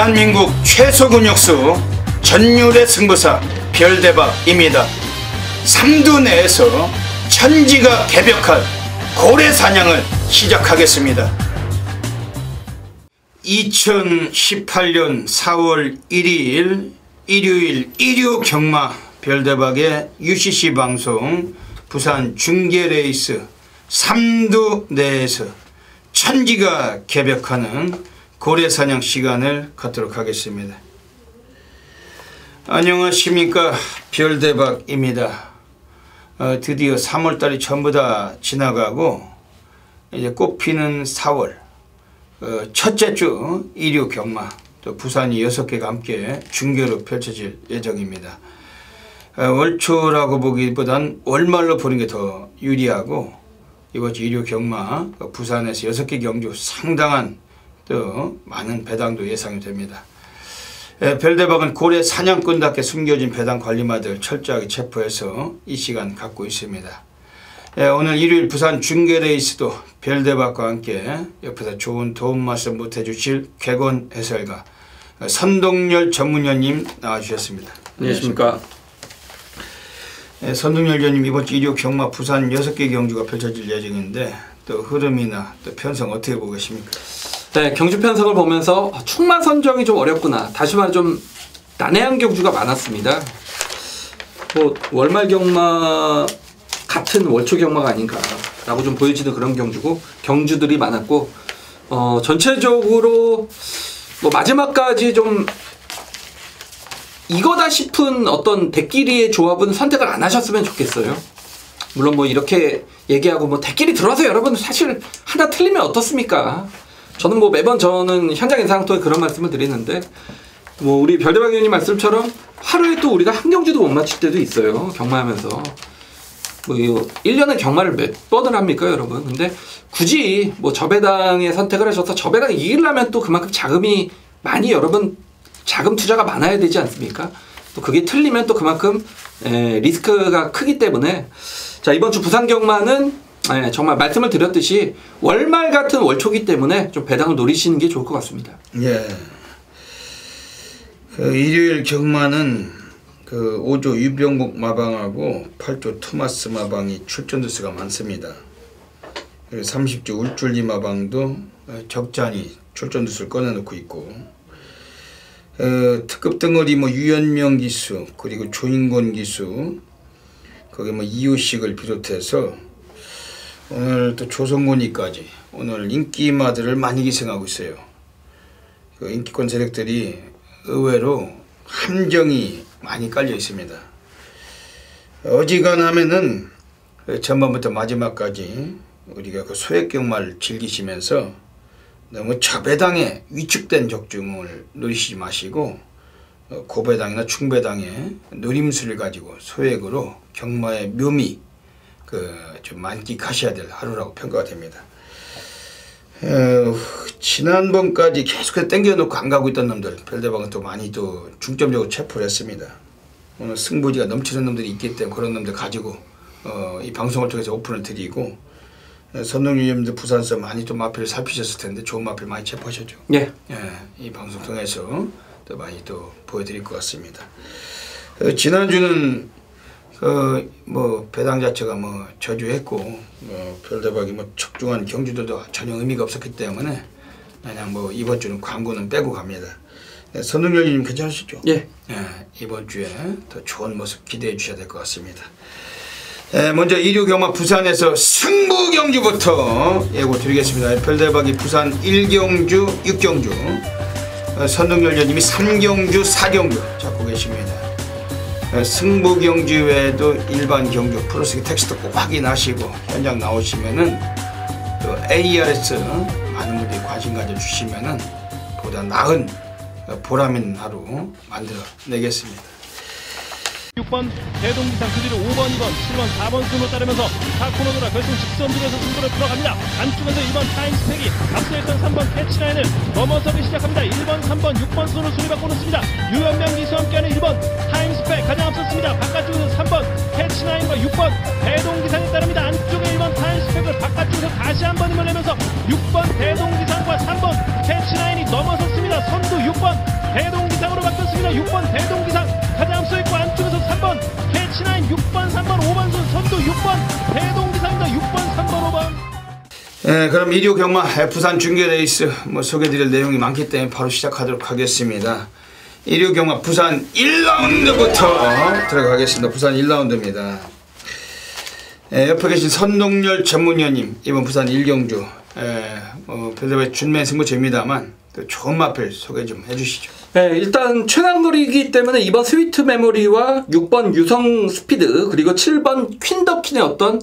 대한민국 최소 근육수 전율의 승부사 별대박입니다. 삼두 내에서 천지가 개벽할 고래 사냥을 시작하겠습니다. 2018년 4월 1일 일요일 일요 경마 별대박의 UCC 방송 부산 중계레이스 삼두 내에서 천지가 개벽하는 고래사냥 시간을 갖도록 하겠습니다. 안녕하십니까, 별대박입니다. 드디어 3월달이 전부 다 지나가고 이제 꽃피는 4월 첫째 주 일요 경마 또 부산이 6개가 함께 중계로 펼쳐질 예정입니다. 월초라고 보기보단 월말로 보는 게 더 유리하고 이번 주 일요 경마 부산에서 6개 경주 상당한 또 많은 배당도 예상이 됩니다. 별대박은 고래 사냥꾼답게 숨겨진 배당 관리마들 철저하게 체포해서 이 시간 갖고 있습니다. 오늘 일요일 부산 중계레이스도 별대박과 함께 옆에서 좋은 도움 말씀 못해주실 객원 해설가 선동열 전문위원님 나와주셨습니다. 안녕하십니까. 선동열 위원님, 이번 주 일요 경마 부산 6개 경주가 펼쳐질 예정인데 또 흐름이나 또 편성 어떻게 보고 계십니까? 네, 경주 편성을 보면서 충마 선정이 좀 어렵구나, 다시 말해 좀 난해한 경주가 많았습니다. 뭐 월말 경마 같은 월초 경마가 아닌가 라고 좀 보여지는 그런 경주들이 많았고, 전체적으로 뭐 마지막까지 좀 이거다 싶은 어떤 대끼리의 조합은 선택을 안 하셨으면 좋겠어요. 물론 뭐 이렇게 얘기하고 뭐 대끼리 들어와서 여러분 사실 하나 틀리면 어떻습니까? 저는 뭐 매번 현장 인상을 통해 그런 말씀을 드리는데, 뭐 우리 별대박 의원님 말씀처럼 하루에 또 우리가 한 경주도 못 맞출 때도 있어요, 경마하면서. 뭐 1년에 경마를 몇 번을 합니까, 여러분? 근데 굳이 뭐 저배당에 선택을 하셔서 저배당 이기려면 또 그만큼 자금이 많이, 여러분 자금 투자가 많아야 되지 않습니까? 또 그게 틀리면 또 그만큼 리스크가 크기 때문에, 자, 이번 주 부산 경마는 정말 말씀을 드렸듯이 월말 같은 월초기 때문에 좀 배당을 노리시는 게 좋을 것 같습니다. 예. 일요일 경마는 5조 유병복 마방하고 8조 토마스 마방이 출전 두수가 많습니다. 그리고 30조 울줄리 마방도 적잖이 출전 두수를 꺼내놓고 있고, 특급 덩어리 뭐 유연명 기수 그리고 조인권 기수 거기 뭐 이호식을 비롯해서 오늘 또 조성곤이까지 오늘 인기마들을 많이 기생하고 있어요. 그 인기권 세력들이 의외로 함정이 많이 깔려 있습니다. 어지간하면은 전반부터 마지막까지 우리가 그 소액경마를 즐기시면서 너무 저배당에 위축된 적중을 노리시지 마시고 고배당이나 중배당의 노림수를 가지고 소액으로 경마의 묘미 좀 만끽하셔야 될 하루라고 평가가 됩니다. 지난번까지 계속해서 땡겨놓고 안 가고 있던 놈들 별대박은 또 많이 또 중점적으로 체포를 했습니다. 오늘 승부지가 넘치는 놈들이 있기 때문에 그런 놈들 가지고 이 방송을 통해서 오픈을 드리고, 선동위원님들 부산서 많이 또 마필을 살피셨을 텐데 좋은 마필 많이 체포하셨죠? 예. 이 방송 통해서 또 많이 또 보여드릴 것 같습니다. 지난주는 뭐 배당 자체가 뭐 저주했고 별대박이 뭐 적중한 경주들도 전혀 의미가 없었기 때문에 그냥 뭐 이번 주는 광고는 빼고 갑니다. 선동열님 괜찮으시죠? 예. 이번 주에 더 좋은 모습 기대해 주셔야 될 것 같습니다. 먼저 일요 경마 부산에서 승부 경주부터 예고 드리겠습니다. 별대박이 부산 1경주 6경주, 선동열 위원님이 3경주 4경주 잡고 계십니다. 승부 경주 외에도 일반 경주 프로스기 텍스트 꼭 확인하시고 현장 나오시면은 또 ARS 많은 분들이 관심 가져주시면은 보다 나은 보람 있는 하루 만들어 내겠습니다. 6번 대동기상, 그 뒤로 5번, 2번, 7번, 4번 순으로 따르면서 4코너 돌아 결승 직선줄에서 승부를 풀어갑니다. 안쪽에서 1번 타임스펙이 앞서있던 3번 캐치라인을 넘어서기 시작합니다. 1번, 3번, 6번 순으로 순위받고 놓습니다. 유연명 기수와 함께하는 1번 타임스펙 가장 앞섰습니다. 바깥쪽에서 3번 캐치라인과 6번 대동기상이 따릅니다. 안쪽에 1번 타임스펙을 바깥쪽에서 다시 한번 힘을 내면서 6번 대동기상과 3번 캐치라인이 넘어섰습니다. 선두 6번 5번순 선두 6번 대동기사입니다. 6번 3번 5번. 네, 그럼 일요 경마 부산 중계 레이스 소개드릴 내용이 많기 때문에 바로 시작하도록 하겠습니다. 일요 경마 부산 1라운드부터 들어가겠습니다. 부산 1라운드입니다. 옆에 계신 선동열 전문위원님, 이번 부산 1경주 별대의 준매 승부처입니다만 좋은 마필 소개 좀 해주시죠. 네, 일단 최단거리이기 때문에 이번 스위트 메모리와 6번 유성 스피드 그리고 7번 퀸더킨의 어떤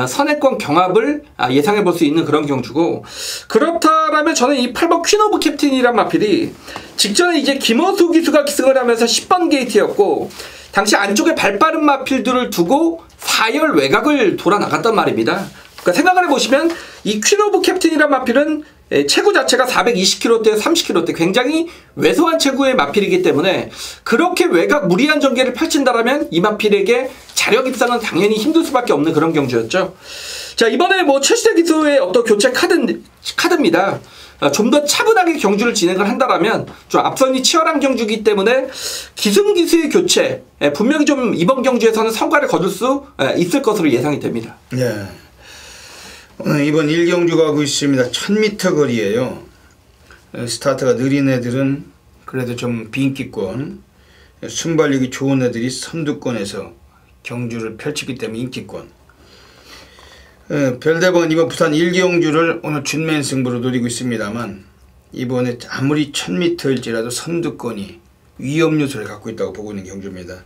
선행권 경합을 예상해 볼 수 있는 그런 경주고, 그렇다라면 저는 이 8번 퀸 오브 캡틴이란 마필이 직전에 이제 김어수 기수가 기승을 하면서 10번 게이트였고, 당시 안쪽에 발빠른 마필들을 두고 4열 외곽을 돌아 나갔단 말입니다. 그러니까 생각을 해보시면 이 퀸 오브 캡틴이란 마필은 체구 자체가 420kg대 30kg대 굉장히 왜소한 체구의 마필이기 때문에 그렇게 외곽 무리한 전개를 펼친다라면 이 마필에게 자력 입상은 당연히 힘들 수밖에 없는 그런 경주였죠. 자, 이번에 최시대 기수의 어떤 교체 카드입니다. 좀 더 차분하게 경주를 진행을 한다라면 좀 앞선이 치열한 경주이기 때문에 기승기수의 교체 분명히 좀 이번 경주에서는 성과를 거둘 수 있을 것으로 예상이 됩니다. 네. 오늘 이번 1경주 가고 있습니다. 1000m 거리예요. 스타트가 느린 애들은 그래도 좀 비인기권, 순발력이 좋은 애들이 선두권에서 경주를 펼치기 때문에 인기권. 별대번 이번 부산 1경주를 오늘 준맨 승부로 노리고 있습니다만, 이번에 아무리 1000m일지라도 선두권이 위험 요소를 갖고 있다고 보고 있는 경주입니다.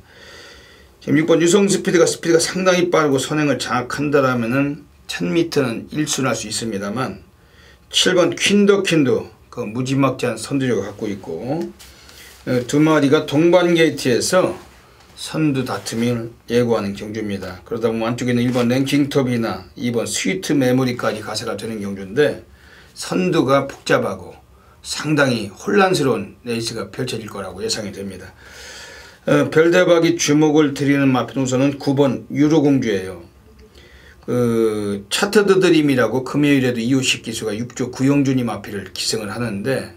지금 6번 유성 스피드가 상당히 빠르고 선행을 장악한다라면은 1000m는 1순할 수 있습니다만, 7번 퀸더킨도 그 무지막지한 선두력을 갖고 있고, 두 마리가 동반 게이트에서 선두 다툼을 예고하는 경주입니다. 그러다 보면 안쪽에는 1번 랭킹톱이나 2번 스위트 메모리까지 가세가 되는 경주인데, 선두가 복잡하고 상당히 혼란스러운 레이스가 펼쳐질 거라고 예상이 됩니다. 별대박이 주목을 드리는 마필 우선은 9번 유로공주예요. 차트드 드림이라고 금요일에도 이호식 기수가 6조 구영준이 마필을 기승을 하는데,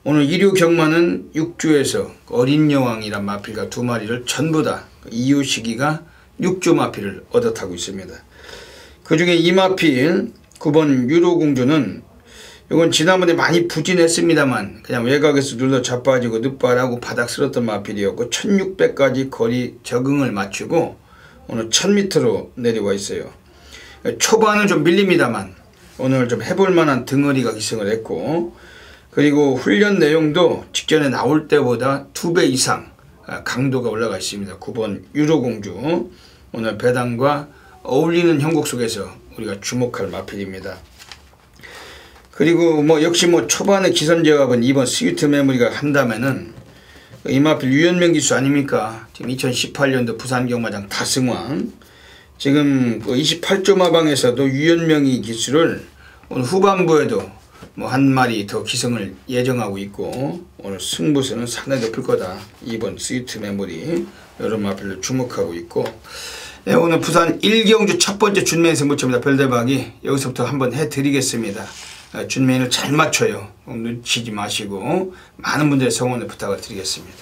오늘 1류 경마는 6주에서 어린 여왕이란 마필과 두 마리를 전부 다 이호식이가 6조 마필을 얻어 타고 있습니다. 그 중에 이 마필 9번 유로공주는 이건 지난번에 많이 부진했습니다만 그냥 외곽에서 눌러 자빠지고 늑발하고 바닥 쓸었던 마필이었고, 1600까지 거리 적응을 맞추고 오늘 1000m로 내려와 있어요. 초반은 좀 밀립니다만 오늘 좀 해볼 만한 등어리가 기승을 했고, 그리고 훈련 내용도 직전에 나올 때보다 2배 이상 강도가 올라가 있습니다. 9번 유로공주 오늘 배당과 어울리는 형국 속에서 우리가 주목할 마필입니다. 그리고 역시 초반에 기선제압은 2번 스위트 메모리가 한다면은 이 마필 유연명 기수 아닙니까? 지금 2018년도 부산경마장 다승왕, 지금 28조 마방에서도 유연명이 기수를 오늘 후반부에도 한 마리 더 기승을 예정하고 있고, 오늘 승부수는 상당히 높을 거다. 2번 스위트 메모리 여러 마필로 주목하고 있고, 네, 오늘 부산 1경주 첫 번째 준매인 승부처입니다. 별대박이 여기서부터 한번 해드리겠습니다. 준매인을 잘 맞춰요. 놓치지 마시고 많은 분들의 성원을 부탁을 드리겠습니다.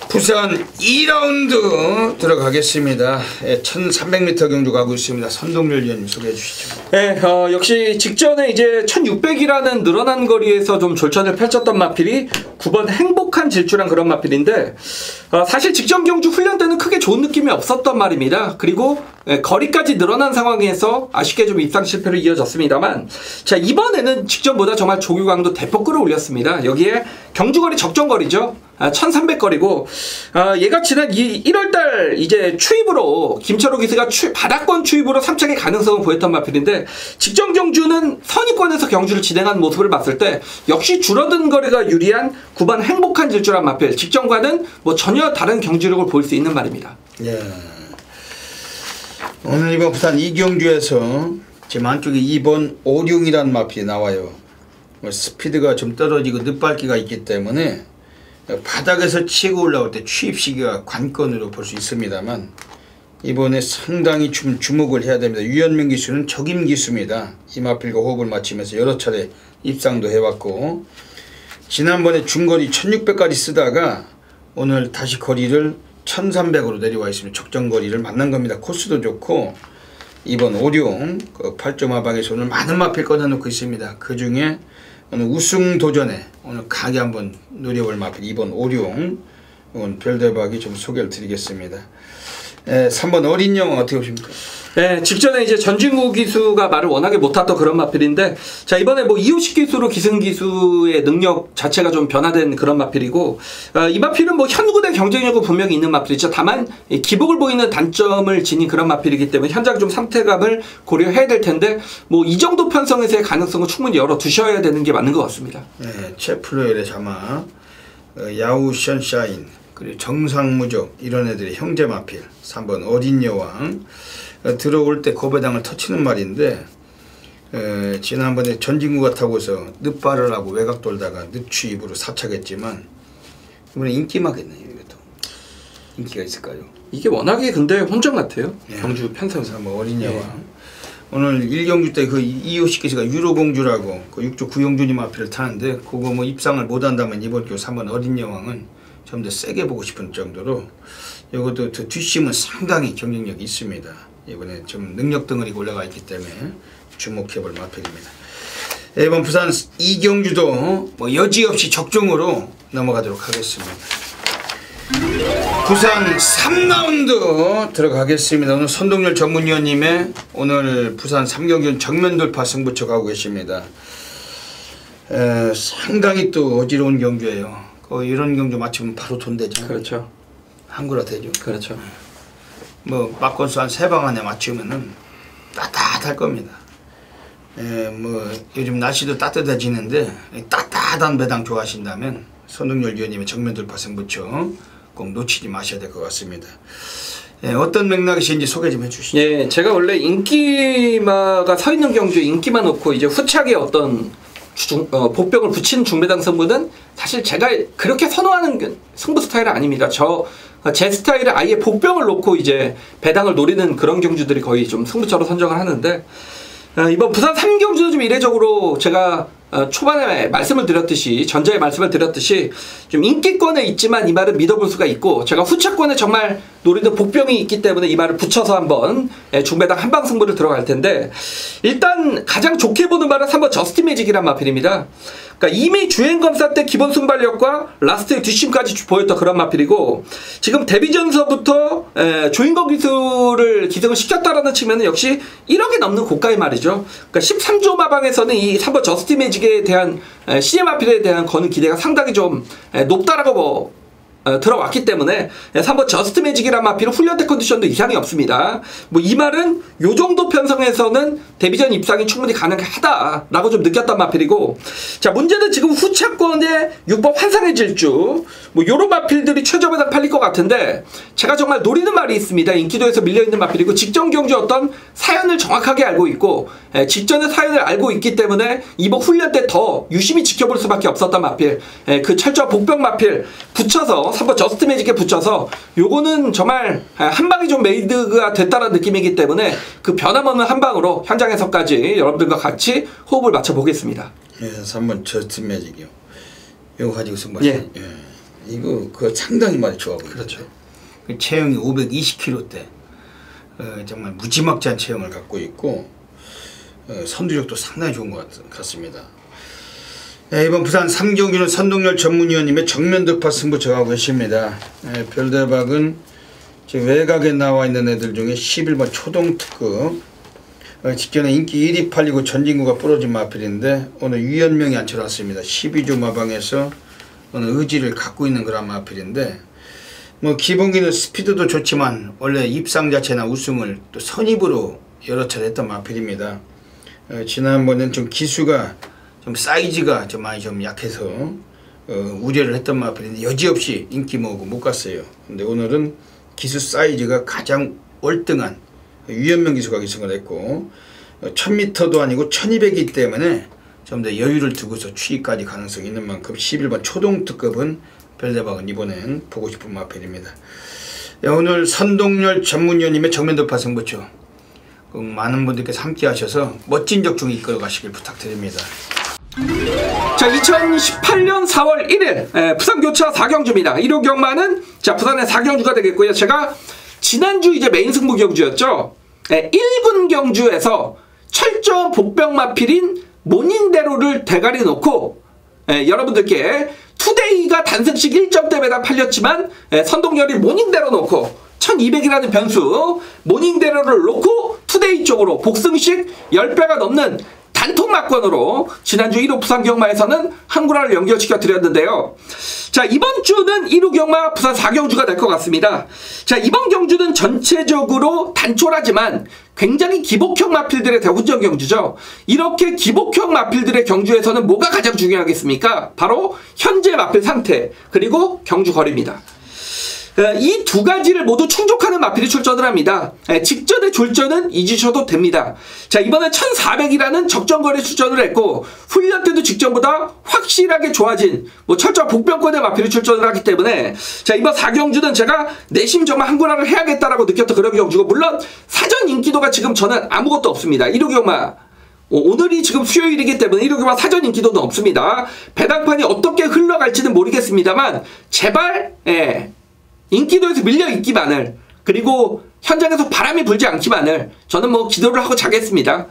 부산 2라운드 들어가겠습니다. 1300m 경주 가고 있습니다. 선동열 위원님 소개해 주시죠. 네, 역시 직전에 이제 1600이라는 늘어난 거리에서 좀 졸전을 펼쳤던 마필이 9번 행복한 질주란 그런 마필인데, 사실 직전 경주 훈련 때는 크게 좋은 느낌이 없었던 말입니다. 그리고 거리까지 늘어난 상황에서 아쉽게 좀 입상 실패로 이어졌습니다만, 자, 이번에는 직전보다 정말 조규강도 대폭 끌어올렸습니다. 여기에 경주거리 적정거리죠. 1300거리고, 얘가 지난 1월달 이제 추입으로 김철호 기수가 바닥권 추입으로 3착의 가능성을 보였던 마필인데, 직전 경주는 선입권에서 경주를 진행한 모습을 봤을 때 역시 줄어든 거리가 유리한 9번 행복한 질주란 마필, 직전과는 전혀 다른 경주력을 보일 수 있는 말입니다. 예. 오늘 이번 부산 2경주에서 지금 안쪽에 2번 오룡이라는 마필이 나와요. 스피드가 좀 떨어지고 늦밟기가 있기 때문에 바닥에서 치고 올라올 때 추입 시기가 관건으로 볼 수 있습니다만, 이번에 상당히 좀 주목을 해야 됩니다. 유연명 기수는 적임 기수입니다. 이 마필과 호흡을 맞추면서 여러 차례 입상도 해왔고, 지난번에 중거리 1600까지 쓰다가 오늘 다시 거리를 1300으로 내려와 있으면 적정거리를 만난 겁니다. 코스도 좋고 2번 오룡 그 8점 하방에서 오늘 많은 마필 꺼내놓고 있습니다. 그 중에 오늘 우승 도전에 오늘 강하게 한번 노려볼 마필 2번 오룡 오늘 별대박이 좀 소개를 드리겠습니다. 3번 어린 영 어떻게 보십니까? 네, 직전에 이제 전진구 기수가 말을 워낙에 못했던 그런 마필인데, 자, 이번에 뭐 이호식 기수로 기승 기수의 능력 자체가 좀 변화된 그런 마필이고, 이 마필은 뭐 현구대 경쟁력은 분명히 있는 마필이죠. 다만, 기복을 보이는 단점을 지닌 그런 마필이기 때문에 현장 좀 상태감을 고려해야 될 텐데, 뭐 이 정도 편성에서의 가능성은 충분히 열어두셔야 되는 게 맞는 것 같습니다. 네, 체플로엘의 자마, 야우 션샤인, 그리고 정상무적 이런 애들이 형제 마필. 3번 어린 여왕. 들어올 때 고배당을 터치는 말인데 지난번에 전진구가 타고서 늪발을 하고 외곽 돌다가 늪추 입으로 사착했지만 이번에 인기마겠네요. 이것도 인기가 있을까요? 이게 워낙에 근데 혼전 같아요. 네. 경주 편성에서. 뭐 어린 여왕. 네. 오늘 1경주 때 그 이호식 기수가 유로공주라고 그 6조 구용준이 마필을 타는데 그거 뭐 입상을 못한다면 이번 주 3번 어린 여왕은 좀 더 세게 보고 싶은 정도로 이것도 뒷심은 상당히 경쟁력이 있습니다. 이번에 좀 능력 덩어리가 올라가 있기 때문에 주목해볼 마필입니다. 이번 부산 이경주도 뭐 여지없이 적중으로 넘어가도록 하겠습니다. 부산 3라운드 들어가겠습니다. 오늘 선동열 전문위원님의 오늘 부산 3경기 정면 돌파 승부처 가고 계십니다. 상당히 또 어지러운 경주예요. 이런 경주 맞추면 바로 돈 되죠. 그렇죠. 한구라 되죠. 그렇죠. 뭐 막건수 한 3방 안에 맞추면은 따뜻할 겁니다. 뭐 요즘 날씨도 따뜻해지는데 따뜻한 배당 좋아하신다면 선동열 위원님의 정면 돌파 승부처 꼭 놓치지 마셔야 될 것 같습니다. 어떤 맥락이신지 소개 좀 해주시죠. 예, 제가 원래 인기마가 서 있는 경주에 인기만 놓고 이제 후착에 어떤 복병을 붙인 중배당 승부는 사실 제가 그렇게 선호하는 승부 스타일은 아닙니다. 제 스타일은 아예 복병을 놓고 이제 배당을 노리는 그런 경주들이 거의 좀 승부처로 선정을 하는데, 이번 부산 3경주도 좀 이례적으로 제가 초반에 말씀을 드렸듯이 전자에 말씀을 드렸듯이 좀 인기권에 있지만 이 말은 믿어볼 수가 있고, 제가 후차권에 정말 노리는 복병이 있기 때문에 이 말을 붙여서 한번 중배당 한방 승부를 들어갈 텐데, 일단 가장 좋게 보는 말은 3번 저스틴 매직이란 마필입니다. 그러니까 이미 주행검사 때 기본 순발력과 라스트의 뒷심까지 보였던 그런 마필이고, 지금 데뷔 전서부터 조인건 기술을 기승을 시켰다라는 측면은 역시 1억이 넘는 고가의 말이죠. 그러니까 13조 마방에서는 이 3번 저스틴 매직에 대한 CM 마필에 대한 거는 기대가 상당히 좀 높다라고 들어왔기 때문에 3번 저스트 매직이란 마필은 훈련대 컨디션도 이상이 없습니다. 뭐 이 말은 요 정도 편성에서는 데뷔전 입상이 충분히 가능하다라고 좀 느꼈던 마필이고, 자, 문제는 지금 후차권에 6번 환상의 질주 뭐 요런 마필들이 최저배당 팔릴 것 같은데, 제가 정말 노리는 말이 있습니다. 인기도에서 밀려있는 마필이고 직전 경주 어떤 사연을 정확하게 알고 있고 직전의 사연을 알고 있기 때문에 이번 훈련 때 더 유심히 지켜볼 수밖에 없었던 마필, 그 철저한 복병 마필 붙여서 3번 저스트 매직에 붙여서 요거는 정말 한방이 좀 메이드가 됐다는 느낌이기 때문에 그 변함없는 한방으로 현장에서까지 여러분들과 같이 호흡을 맞춰보겠습니다. 예, 3번 저스트 매직이요. 이거 가지고 승부하시죠. 예. 이거 그 상당히 많이 좋아 보여요. 그렇죠. 체형이 520kg대 정말 무지막지한 체형을 갖고 있고 선두력도 상당히 좋은 것 같습니다. 이번 부산 3경기는 선동열 전문위원님의 정면 돌파 승부처 가고 계십니다. 별대박은 지금 외곽에 나와 있는 애들 중에 11번 초동특급, 직전에 인기 1위 팔리고 전진구가 부러진 마필인데 오늘 유연명이 앉혀놨습니다. 12조 마방에서 오늘 의지를 갖고 있는 그런 마필인데, 뭐 기본기는 스피드도 좋지만 원래 입상 자체나 우승을 또 선입으로 여러 차례 했던 마필입니다. 지난번엔 좀 기수가 좀 사이즈가 좀 많이 좀 약해서 우려를 했던 마필인데 여지없이 인기 모으고 못 갔어요. 근데 오늘은 기수 사이즈가 가장 월등한 유연명 기수가 기승을 했고 1000m도 아니고 1200이기 때문에 좀 더 여유를 두고서 추위까지 가능성이 있는 만큼 11번 초동특급은 별대박은 이번엔 보고 싶은 마필입니다. 오늘 선동열 전문위원님의 정면 돌파 승부처 많은 분들께서 함께 하셔서 멋진 적중에 이끌어 가시길 부탁드립니다. 자, 2018년 4월 1일 부산교차 4경주입니다. 1호 경마는 자 부산의 4경주가 되겠고요. 제가 지난주 이제 메인 승부 경주였죠. 1군 경주에서 철저 복병마필인 모닝대로를 대가리 놓고 여러분들께 투데이가 단승식 1점대 배당 팔렸지만 선동열이 모닝대로 놓고 1200이라는 변수 모닝대로를 놓고 투데이 쪽으로 복승식 10배가 넘는 단통 막권으로 지난주 1호 부산경마에서는 한구라를 연결시켜 드렸는데요. 자, 이번 주는 1호 경마 부산 4경주가 될 것 같습니다. 자, 이번 경주는 전체적으로 단촐하지만 굉장히 기복형 마필들의 대훈전 경주죠. 이렇게 기복형 마필들의 경주에서는 뭐가 가장 중요하겠습니까? 바로 현재 마필 상태 그리고 경주 거리입니다. 이 두 가지를 모두 충족하는 마필이 출전을 합니다. 직전의 졸전은 잊으셔도 됩니다. 자, 이번에 1400이라는 적정거리 출전을 했고 훈련 때도 직전보다 확실하게 좋아진 철저 복병권의 마필이 출전을 하기 때문에 자, 이번 4경주는 제가 내심 정말 한구라를 해야겠다라고 느꼈던 그런 경주고, 물론 사전 인기도가 지금 저는 아무것도 없습니다. 1호 경마 오늘이 지금 수요일이기 때문에 1호 경마 사전 인기도는 없습니다. 배당판이 어떻게 흘러갈지는 모르겠습니다만 제발 인기도에서 밀려 있기만을, 그리고 현장에서 바람이 불지 않기만을 저는 기도를 하고 자겠습니다.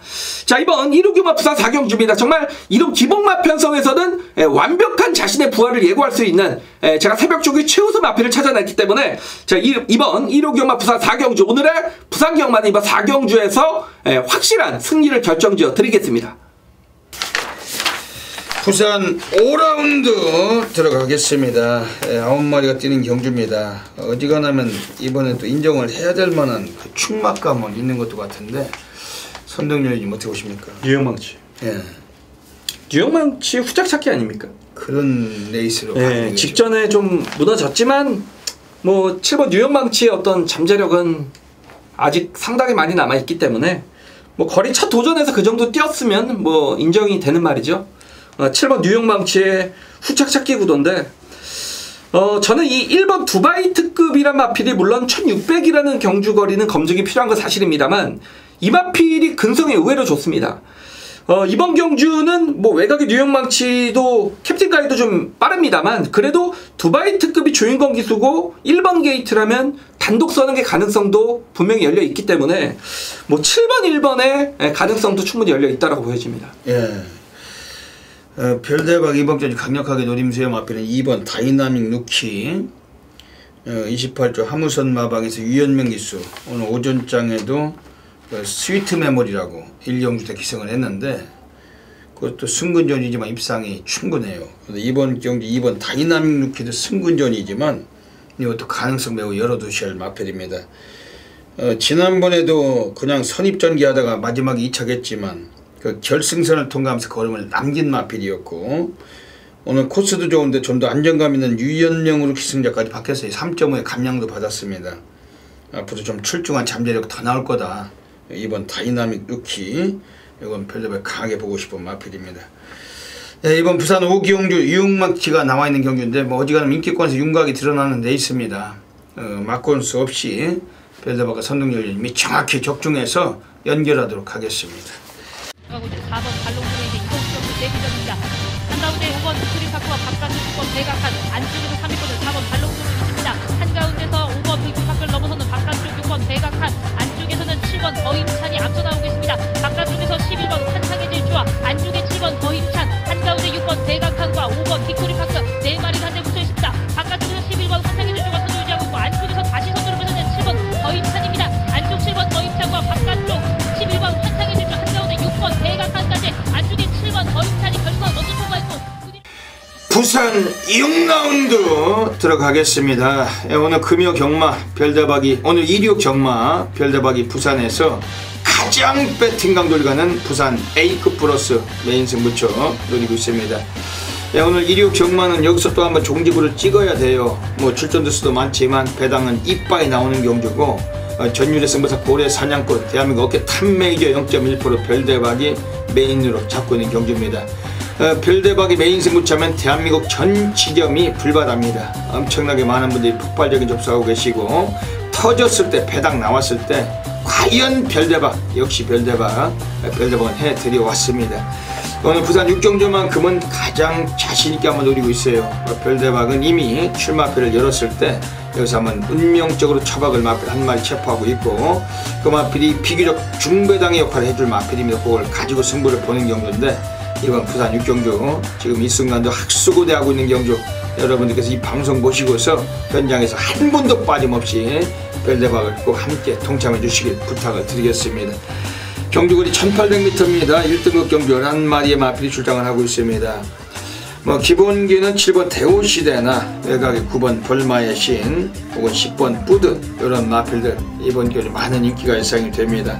자, 이번 1호 경마 부산 4경주입니다. 정말 이런 기복마 편성에서는 완벽한 자신의 부활을 예고할 수 있는 제가 새벽 쪽에 최우수 마필을 찾아냈기 때문에 자, 이번 1호 경마 부산 4경주, 오늘의 부산 경마는 이번 4경주에서 확실한 승리를 결정지어 드리겠습니다. 부산 5라운드 들어가겠습니다. 9마리가 뛰는 경주입니다. 어지간하면 이번에 또 인정을 해야 될 만한 그 충막감은 있는 것도 같은데 선동열님 어떻게 보십니까? 뉴욕망치. 예. 뉴욕망치 후작 찾기 아닙니까? 그런 레이스로 직전에 좀 무너졌지만 7번 뉴욕망치의 어떤 잠재력은 아직 상당히 많이 남아있기 때문에 거리 첫 도전에서 그 정도 뛰었으면 인정이 되는 말이죠. 7번 뉴욕망치의 후착 찾기 구도인데 저는 이 1번 두바이 특급이란 마필이 물론 1600이라는 경주거리는 검증이 필요한 건 사실입니다만 이 마필이 근성이 의외로 좋습니다. 이번 경주는 외곽의 뉴욕망치도 캡틴 가이도 좀 빠릅니다만 그래도 두바이 특급이 주인공 기수고 1번 게이트라면 단독 서는 게 가능성도 분명히 열려 있기 때문에 7번 1번의 가능성도 충분히 열려 있다고 보여집니다. 예. 별대박 이번 경주 강력하게 노림수의 마필은 2번 다이나믹 루키 28조 하무선 마방에서 유연명 기수, 오늘 오전장에도 스위트 메모리라고 1경주 때 기승을 했는데 그것도 승근전이지만 입상이 충분해요. 이번 경주 2번 다이나믹 루키도 승근전이지만 이것도 가능성 매우 열어두셔야 할 마필입니다. 지난번에도 그냥 선입전기 하다가 마지막에 2차겠지만 그 결승선을 통과하면서 걸음을 남긴 마필이었고 오늘 코스도 좋은데 좀 더 안정감 있는 유연령으로 기승자까지 바뀌었어요. 3.5의 감량도 받았습니다. 앞으로 좀 출중한 잠재력 더 나올 거다. 이번 다이나믹 루키 이건 별도별 강하게 보고 싶은 마필입니다. 네, 이번 부산 5경주 유흥막치가 나와있는 경주인데 어지간하면 인기권에서 윤곽이 드러나는 데 있습니다. 막권수 없이 별도별과 선동열님이 정확히 적중해서 연결하도록 하겠습니다. 하고 이제 4번 발롱으로 이제 이동수경도 대기전입니다. 한가운데 5번 스크린파크와 바깥 6번 대각한 안쪽에서 3위권을 4번 발롱으로 있습니다. 한가운데서 5번 스크린파크를 넘어서는 바깥쪽 6번 대각한 안쪽에서는 7번 더힘찬이 앞서 나오고 있습니다. 바깥쪽에서 11번 한상의 질주와 안쪽에 7번 더힘찬, 한가운데 6번 대각한과 5번 빅토리파크 4마리가 한대 붙어 있습니다. 바깥쪽에서 11번 한상의 질주가 선두 유지하고 있고 안쪽에서 다시 선두를 뺏어낸 7번 더힘찬입니다. 안쪽 7번 더힘찬과 바깥쪽 11번 한상의 질주, 한가운데 6번 대각한까지 안쪽에 7번 더힘찬이 결승선 먼저 통과했고 부산 6라운드 들어가겠습니다. 오늘 금요 경마 별대박이, 오늘 1호 경마 별대박이 부산에서 가장 배팅 강도를 가는 부산 A급 플러스 메인 승부처 노리고 있습니다. 오늘 1호 경마는 여기서 또 한번 종지부를 찍어야 돼요. 출전 수도 많지만 배당은 이빠이 나오는 경주고 전율의 승부사 고래 사냥꾼 대한민국 어깨 탑메이저 0.1% 별대박이 메인으로 잡고 있는 경주입니다. 별대박이 메인 승부차면 대한민국 전 지점이 불바답니다. 엄청나게 많은 분들이 폭발적인 접수하고 계시고 터졌을 때 배당 나왔을 때 과연 별대박, 역시 별대박은 해드려 왔습니다. 오늘 부산 육경주만큼은 가장 자신있게 한번 노리고 있어요. 별대박은 이미 출마표를 열었을 때 여기서 한번 운명적으로 처박을 마필 한 마리 체포하고 있고, 그 마필이 비교적 중배당의 역할을 해줄 마필입니다. 그걸 가지고 승부를 보는 경주인데, 이번 부산 육경주 지금 이 순간도 학수고대하고 있는 경주, 여러분들께서 이 방송 보시고서 현장에서 한 분도 빠짐없이 별대박을 꼭 함께 동참해 주시길 부탁을 드리겠습니다. 경주거리 1800m입니다. 1등급 경주 11마리의 마필이 출장을 하고 있습니다. 기본기는 7번 대우시대나 외곽의 9번 벌마의 신 혹은 10번 뿌드, 이런 마필들 이번 경주 많은 인기가 예상이 됩니다.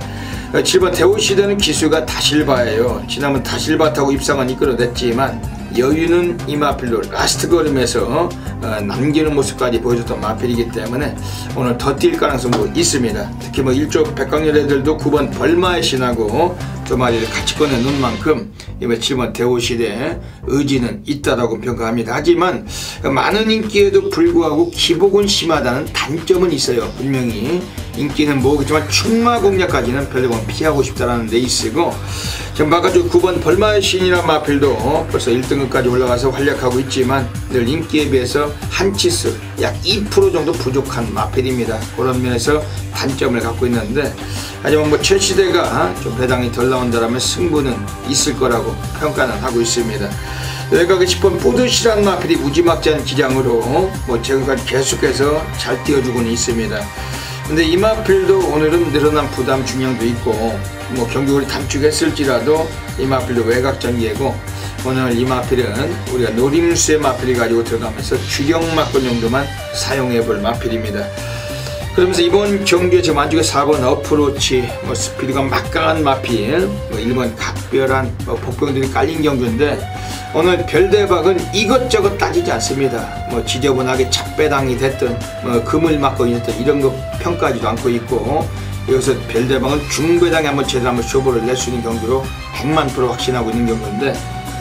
7번 대우시대는 기수가 다실바예요. 지난번 다실바 타고 입상은 이끌어냈지만 여유는 이 마필로 라스트 걸음에서 남기는 모습까지 보여줬던 마필이기 때문에 오늘 더 뛸 가능성도 있습니다. 특히 1조 백광열 애들도 9번 벌마의 신하고 두 마리를 같이 꺼내놓은 만큼 이번 7번 대우시대의 의지는 있다라고 평가합니다. 하지만 많은 인기에도 불구하고 기복은 심하다는 단점은 있어요. 분명히 인기는 모으겠지만 출마 공략까지는 별로 피하고 싶다라는 레이스고, 지금 바깥쪽 9번 벌마의 신이라는 마필도 벌써 1등급까지 올라가서 활약하고 있지만 늘 인기에 비해서 한 치수 약 2% 정도 부족한 마필입니다. 그런 면에서 단점을 갖고 있는데, 하지만 최시대가 좀 배당이 덜 나온다라면 승부는 있을 거라고 평가는 하고 있습니다. 외곽에 10번 뿌듯이라는 마필이 무지막지한 기량으로 지금까지 계속해서 잘 띄워주고는 있습니다. 근데 이 마필도 오늘은 늘어난 부담 중량도 있고 경주거리 단축했을지라도 이 마필도 외곽 전개고, 오늘 이 마필은 우리가 노림수의 마필이 가지고 들어가면서 주경 막권 정도만 사용해볼 마필입니다. 그러면서 이번 경기에 지금 안쪽에 4번 어프로치, 스피드가 막강한 마필, 1번 각별한 복병들이 깔린 경주인데, 오늘 별대박은 이것저것 따지지 않습니다. 지저분하게 잡배당이 됐든 금을 맞고 있든 이런 거 평가하지도 않고 있고, 여기서 별대박은 중배당에 한번 제대로 한번 쇼부를 낼 수 있는 경주로 100만% 확신하고 있는 경주인데,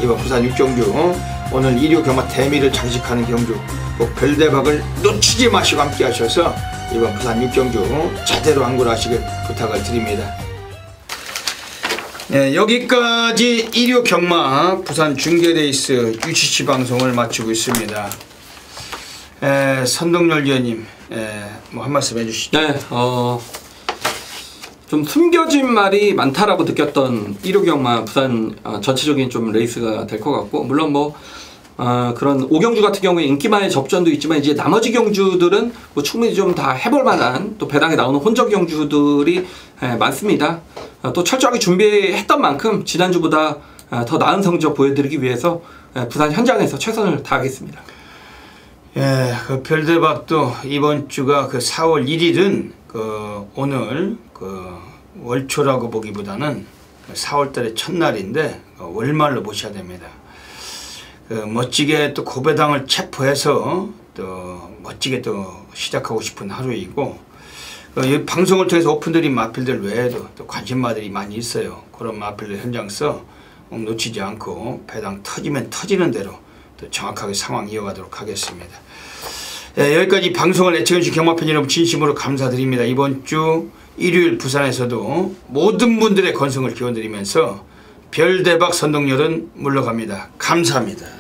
이번 부산 육경주 오늘 1호 경마 대미를 장식하는 경주 꼭 별대박을 놓치지 마시고 함께 하셔서 이번 부산 육경주 제대로 안골하시길 부탁을 드립니다. 네, 여기까지 1호 경마 부산 중계레이스 UCC 방송을 마치고 있습니다. 선동열 위원님, 한 말씀 해주시죠. 네, 좀 숨겨진 말이 많다라고 느꼈던 1호 경마 부산 전체적인 좀 레이스가 될 것 같고, 물론 그런 5경주 같은 경우에 인기만의 접전도 있지만 이제 나머지 경주들은 충분히 좀 다 해볼 만한 또 배당에 나오는 혼적 경주들이 많습니다. 또 철저하게 준비했던 만큼 지난주보다 더 나은 성적 보여드리기 위해서 부산 현장에서 최선을 다하겠습니다. 예, 별대박도 이번 주가 4월 1일은 오늘 월초라고 보기보다는 4월달의 첫날인데 월말로 보셔야 됩니다. 멋지게 또 고배당을 체포해서 또 멋지게 또 시작하고 싶은 하루이고, 이 방송을 통해서 오픈드린 마필들 외에도 또 관심마들이 많이 있어요. 그런 마필들 현장서 놓치지 않고 배당 터지면 터지는 대로 또 정확하게 상황 이어가도록 하겠습니다. 여기까지 방송을 애청해주신 경마팬 여러분 진심으로 감사드립니다. 이번 주 일요일 부산에서도 모든 분들의 건승을 기원드리면서 별대박 선동열은 물러갑니다. 감사합니다.